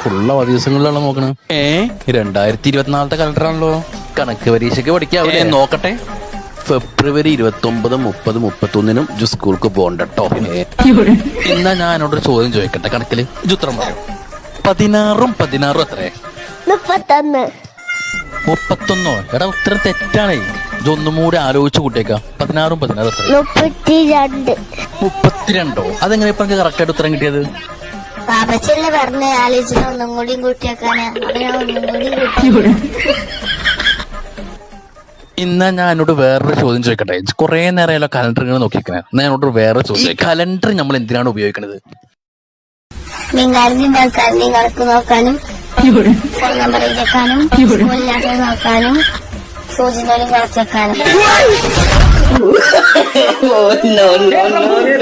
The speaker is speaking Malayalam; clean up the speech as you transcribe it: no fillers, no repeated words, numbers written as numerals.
ഫുള്ള അവധി ദിവസങ്ങളിലാണ് നോക്കണേ. 2024 കലണ്ടറാണല്ലോ. കണക്ക് പരീക്ഷയ്ക്ക് പഠിക്കാവൂലേ? നോക്കട്ടെ. ഫെബ്രുവരി 29, 30, 31 സ്കൂൾക്ക് പോകണ്ടോ? എന്നാ ഞാൻ എന്നോടൊരു ചോദ്യം ചോദിക്കട്ടെ. കണക്കില് ഉത്തരം പറയും. 16 എത്രേ? 31. എടാ ഉത്തരം തെറ്റാണേ. ഇതൊന്നും കൂടി ആലോചിച്ച് കൂട്ടിയേക്കാം. 16 എത്ര? 32. അതെങ്ങനെ ഇപ്പൊ കറക്റ്റ് ആയിട്ട് ഉത്തരം കിട്ടിയത്? പറഞ്ഞ ആലോചിച്ചിട്ട് ഒന്നും കൂടി കൂട്ടിയേക്കാനാ. ഇന്നാ ഞാൻ എന്നോട് വേറൊരു ചോദ്യം ചോദിക്കട്ടെ. കുറെ നേരമല്ലോ കലണ്ടർ ഇങ്ങനെ നോക്കിക്കണേ. ഞാൻ എന്നോട് വേറെ ചോദ്യം. കലണ്ടർ നമ്മൾ എന്തിനാണ് ഉപയോഗിക്കുന്നത്? കണക്ക് നോക്കാനും, ഫോൺ നമ്പർ എഴുതിയേക്കാനും, നോക്കാനും, സൂചനകളും കളച്ചേക്കാനും.